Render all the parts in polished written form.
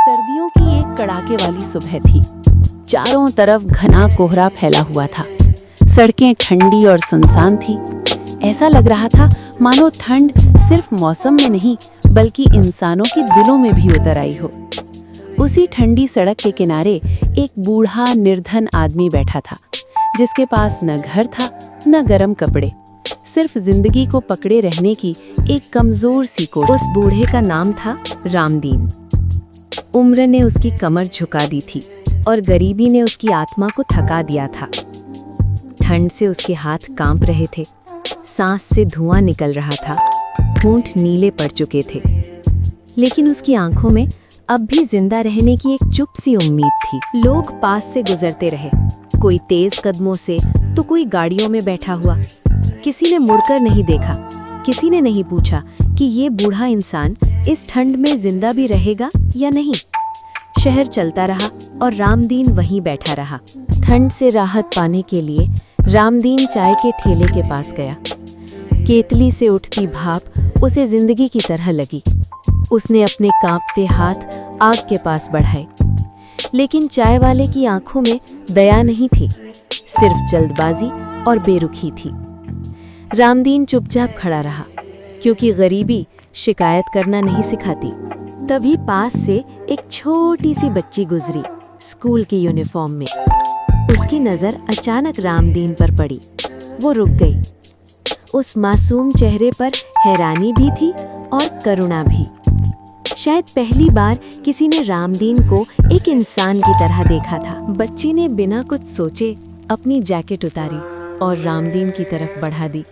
सर्दियों की एक कड़ाके वाली सुबह थी। चारों तरफ घना कोहरा फैला हुआ था। सड़कें ठंडी और सुनसान थी। ऐसा लग रहा था मानो ठंड सिर्फ मौसम में नहीं बल्कि इंसानों के दिलों में भी उतर आई हो। उसी ठंडी सड़क के किनारे एक बूढ़ा निर्धन आदमी बैठा था, जिसके पास न घर था न गर्म कपड़े, सिर्फ जिंदगी को पकड़े रहने की एक कमजोर सी कोशिश। उस बूढ़े का नाम था रामदीन। उम्र ने उसकी कमर झुका दी थी और गरीबी ने उसकी आत्मा को थका दिया था। ठंड से उसके हाथ कांप रहे थे, सांस से धुआं निकल रहा था, होंठ नीले पड़ चुके थे, लेकिन उसकी आंखों में अब भी जिंदा रहने की एक चुप सी उम्मीद थी। लोग पास से गुजरते रहे, कोई तेज कदमों से तो कोई गाड़ियों में बैठा हुआ। किसी ने मुड़कर नहीं देखा, किसी ने नहीं पूछा कि ये बूढ़ा इंसान इस ठंड में जिंदा भी रहेगा या नहीं। शहर चलता रहा और रामदीन वहीं बैठा रहा। ठंड से राहत पाने के लिए रामदीन चाय के ठेले के पास गया। केतली से उठती भाप उसे जिंदगी की तरह लगी। उसने अपने कांपते हाथ आग के पास बढ़ाए, लेकिन चाय वाले की आंखों में दया नहीं थी, सिर्फ जल्दबाजी और बेरुखी थी। रामदीन चुपचाप खड़ा रहा, क्योंकि गरीबी शिकायत करना नहीं सिखाती। तभी पास से एक छोटी सी बच्ची गुजरी, स्कूल की यूनिफॉर्म में। उसकी नज़र अचानक रामदीन पर पड़ी। वो रुक गई। उस मासूम चेहरे पर हैरानी भी थी और करुणा भी। शायद पहली बार किसी ने रामदीन को एक इंसान की तरह देखा था। बच्ची ने बिना कुछ सोचे अपनी जैकेट उतारी और रामदीन की तरफ बढ़ा दी।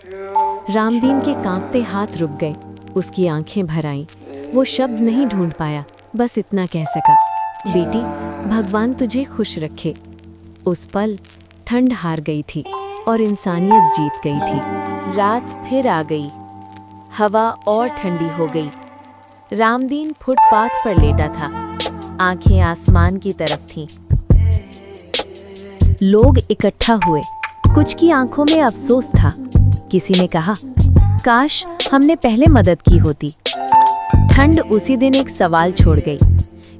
रामदीन के कांपते हाथ रुक गए, उसकी आंखें भर आईं। वो शब्द नहीं ढूंढ पाया, बस इतना कह सका, बेटी, भगवान तुझे खुश रखे। उस पल ठंड हार गई थी और इंसानियत जीत गई थी। रात फिर आ गई, हवा और ठंडी हो गई। रामदीन फुटपाथ पर लेटा था, आंखें आसमान की तरफ थीं। लोग इकट्ठा हुए, कुछ की आंखों में अफसोस था। किसी ने कहा, काश हमने पहले मदद की होती। ठंड उसी दिन एक सवाल छोड़ गई,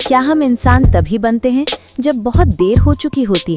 क्या हम इंसान तभी बनते हैं जब बहुत देर हो चुकी होती है?